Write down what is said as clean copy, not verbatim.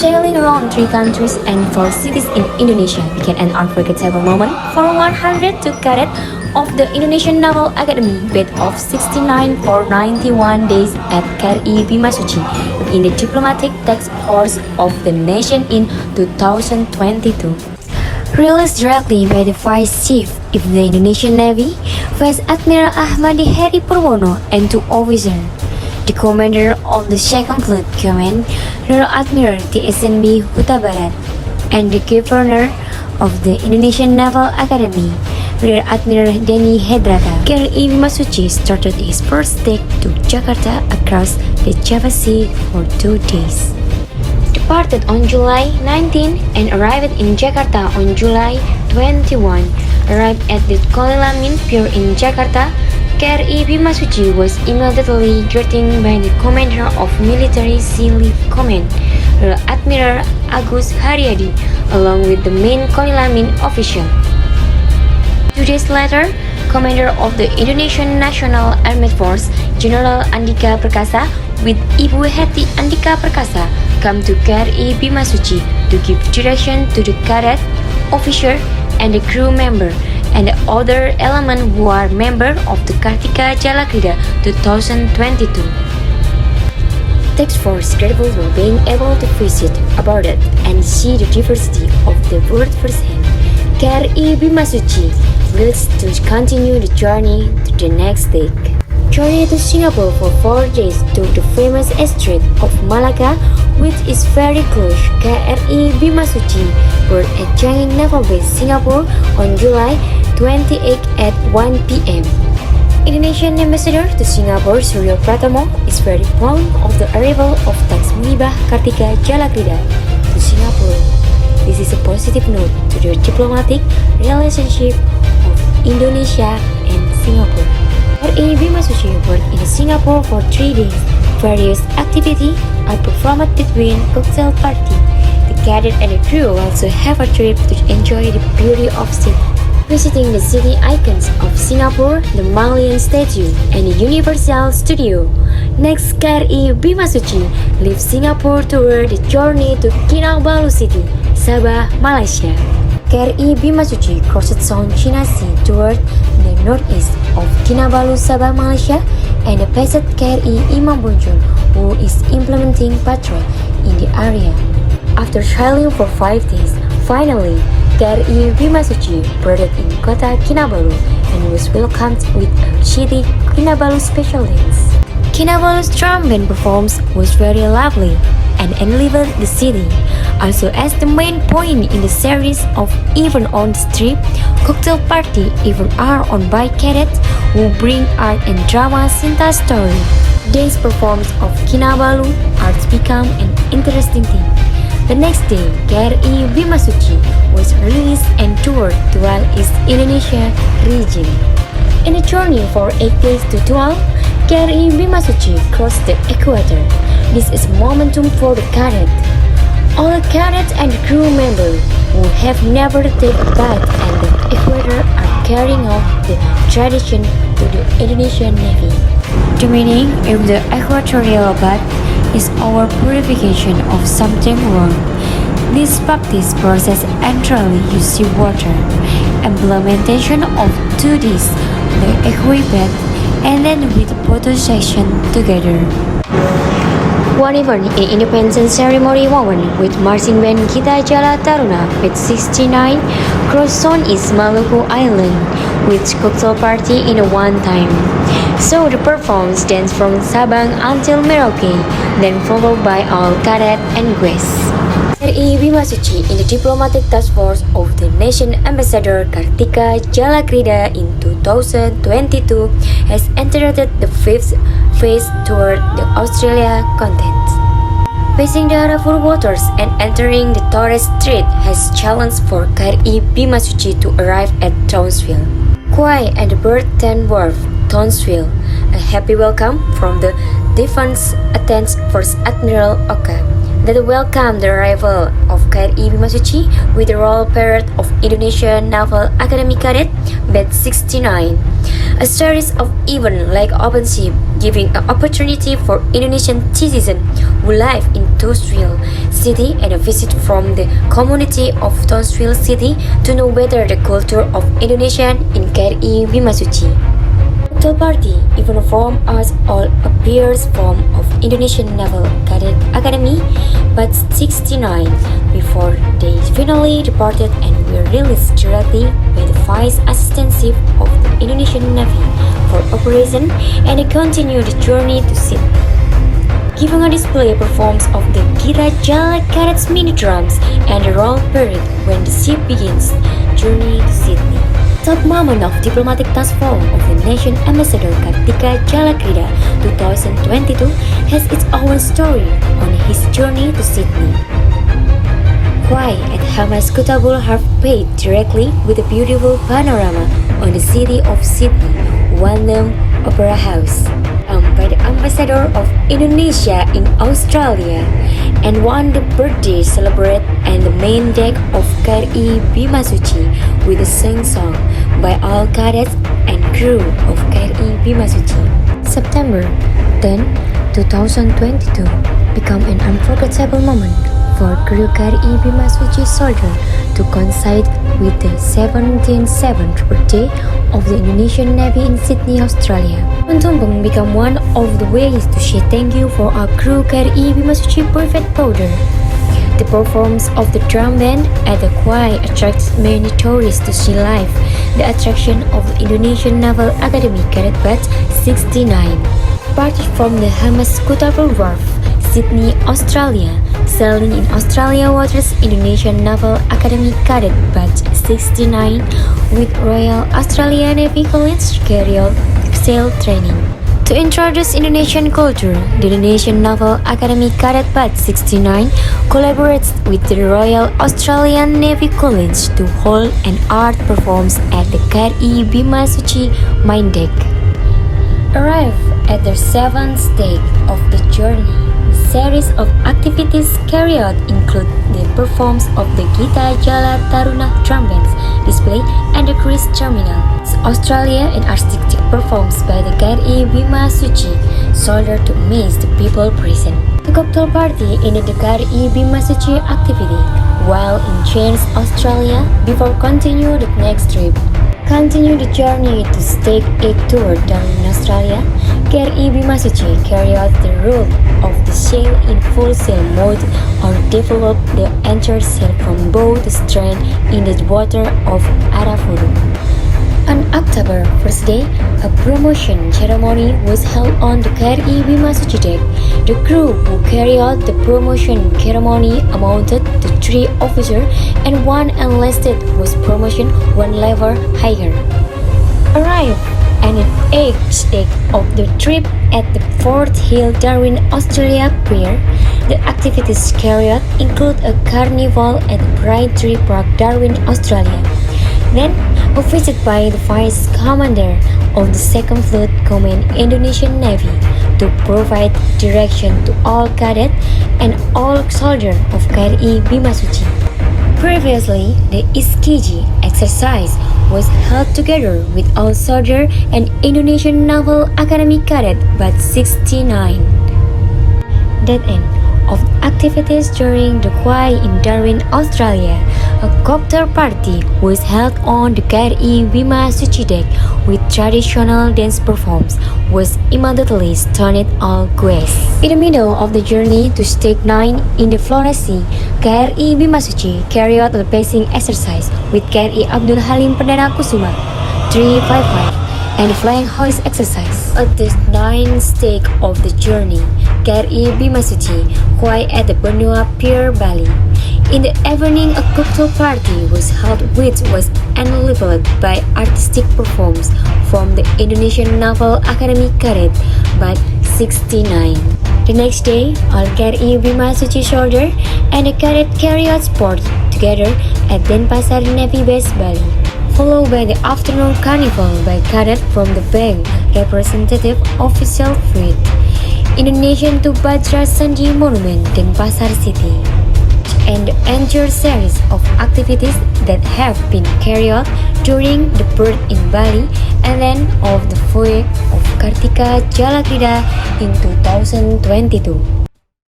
Sailing around 3 countries and 4 cities in Indonesia became an unforgettable moment for 102 cadets of the Indonesian Naval Academy batch of 69 for 91 days at KRI Bima Suci in the diplomatic task force of the nation in 2022. Released directly by the Vice Chief of the Indonesian Navy, Vice Admiral Ahmadi Heri Purwono, and 2 officers. The commander of the 2nd Fleet Command, Rear Admiral TSNB Huta Barat, and the governor of the Indonesian Naval Academy, Rear Admiral Denny Hedrata. KRI Bima Suci started his first leg to Jakarta across the Java Sea for 2 days. Departed on July 19 and arrived in Jakarta on July 21. Arrived at the Kolilamin Pier in Jakarta, KRI Bima Suci was immediately greeted by the Commander of Military Sea Lift Command, Rear Admiral Agus Haryadi, along with the main Kolilamin official. 2 days later, Commander of the Indonesian National Armed Force, General Andika Perkasa, with Ibu Heti Andika Perkasa, come to KRI Bima Suci to give direction to the cadet, officer, and the crew member, and the other element who are member of the Kartika Jala Krida 2022. Task force grateful for being able to visit, abroad, and see the diversity of the world firsthand. KRI Bima Suci wills to continue the journey to the next leg. Journey to Singapore for 4 days to the famous Strait of Malacca, which is very close. KRI Bima Suci board at Changi Naval Base, Singapore on July 28 at 1 p.m. Indonesian Ambassador to Singapore Suryo Pratomo is very proud of the arrival of tax muhibah Kartika Jala Krida to Singapore. This is a positive note to the diplomatic relationship of Indonesia and Singapore. KRI Bima Suci worked in Singapore for 3 days. Various activities are performed between cocktail party. The cadet and the crew also have a trip to enjoy the beauty of city. Visiting the city icons of Singapore, the Malian Statue, and the Universal Studio. Next, KRI Bima Suci leaves Singapore toward the journey to Kinabalu City, Sabah, Malaysia. KRI Bima Suci crossed South China Sea toward the northeast of Kinabalu, Sabah, Malaysia, and passed KRI Imam Bonjol, who is implementing patrol in the area. After sailing for 5 days, finally, KRI Bima Suci boarded in Kota Kinabalu and was welcomed with a shitty Kinabalu special dance. Kinabalu's drum band performance was very lovely and enlivened the city. Also, as the main point in the series of events on the strip, cocktail party events are on by cadets who bring art and drama Sinta story. Day's performance of Kinabalu arts become an interesting thing. The next day, KRI Bima Suci was released and toured throughout East Indonesia region. In a journey for 8 days to 12, KRI Bima Suci crossed the equator. This is momentum for the cadet. All the cadets and crew members who have never taken a bath at the equator are carrying out the tradition to the Indonesian Navy. The meaning of the equatorial bath is our purification of something wrong. This practice process entirely uses water. Implementation of 2 days, the equipment, and then with the photo section together. One event in Independence Ceremony moment with marching band Kita Jala Taruna with 69 cross zone is Maluku Island with cocktail party in a one time. So the performance dance from Sabang until Merauke, then followed by all cadet and guests. KRI Bima Suci in the diplomatic task force of the nation ambassador Kartika Jala Krida in 2022 has entered the 5th phase toward the Australia continent. Facing the harmful waters and entering the Torres Strait has challenged for KRI Bima Suci to arrive at Townsville. Quay and the Bird Tent Wharf, Townsville. A happy welcome from the Defense Attached First Admiral Oka that welcomed the arrival of KRI Bima Suci with the Royal Parade of Indonesian Naval Academy Cadet Batch 69. A series of events like open ship, giving an opportunity for Indonesian citizens who live in Townsville, city and a visit from the community of Townsville City to know better the culture of Indonesian in KRI Bima Suci. The party even formed as all appears form of Indonesian Naval Cadet Academy, but 69 before they finally departed and were released directly by the Vice Assistant Chief of the Indonesian Navy for operation, and they continued the journey to Sydney, giving a display performance of the Kartika Jala Krida's mini drums and the roll parade when the ship begins journey to Sydney. Top moment of diplomatic task force of the nation ambassador Kartika Jala Krida 2022 has its own story on his journey to Sydney. Why and how much Kutable have paid directly with a beautiful panorama on the city of Sydney, one-room opera house, by the ambassador of Indonesia in Australia, and won the birthday celebrate and the main deck of KRI Bima Suci with a song by all cadets and crew of KRI Bima Suci. September 10, 2022 become an unforgettable moment for crew KRI Bima Suci soldier to coincide with the 77th birthday of the Indonesian Navy in Sydney, Australia. Tumpeng become one of the ways to say thank you for our crew KRI Bima Suci private powder. The performance of the drum band at the quay attracts many tourists to see live the attraction of the Indonesian Naval Academy Cadet Batch 69. Departed from the Hamas Kutable Wharf, Sydney, Australia, sailing in Australia waters Indonesian Naval Academy Cadet Batch 69 with Royal Australian Navy College carry out sail training. To introduce Indonesian culture, the Indonesian Naval Academy Cadet Batch 69 collaborates with the Royal Australian Navy College to hold an art performance at the KRI Bima Suci main deck. Arrive at the seventh stage of the journey. Series of activities carried out include the performance of the Kartika Jala Taruna drum bands display and the cruise terminal. Australia and artistic performance by the KRI Bima Suci soldier to amaze the people present. The cocktail party ended the KRI Bima Suci activity while in Cairns, Australia before continue the next trip. Continue the journey to Stake 8 tour down in Australia. KRI Bima Suci carry out the role of the sail in full sail mode or develop the entire sail from bow to stern in the water of Arafuru. On October 1st day, a promotion ceremony was held on the KRI Bima Suci deck. The crew who carried out the promotion ceremony amounted to 3 officers and 1 enlisted was promotion 1 level higher. Arrive and an 8th day of the trip at the Fort Hill, Darwin, Australia Pier. The activities carried out include a carnival at Pride Tree Park, Darwin, Australia. Then, a visit by the Vice Commander of the 2nd Fleet Command Indonesian Navy to provide direction to all cadets and all soldiers of KRI Bima Suci. Previously, the Iskiji exercise was held together with all soldiers and Indonesian Naval Academy Cadet Batch 69. That end of activities during the quay in Darwin, Australia. A cocktail party was held on the KRI Bima Suci deck with traditional dance performance was immediately stunned all guests. In the middle of the journey to Stake 9 in the Flores Sea, KRI Bima Suci carried out a pacing exercise with KRI Abdul Halim Perdana Kusuma 355 and the flying hoist exercise. At the 9th stage of the journey, KRI Bima Suci quay at the Benua Pier, Bali. In the evening, a cocktail party was held which was enlivened by artistic performance from the Indonesian Naval Academy Cadet Batch 69. The next day, all KRI Bima Suci soldier and the cadet carry out sport together at Denpasar Navy Base, Bali, followed by the afternoon carnival by cadet from the bank representative official fleet, Indonesian to Bajra Sandi Monument, Denpasar City, and the entire series of activities that have been carried out during the birth in Bali and then of the voyage of Kartika Jala Krida in 2022.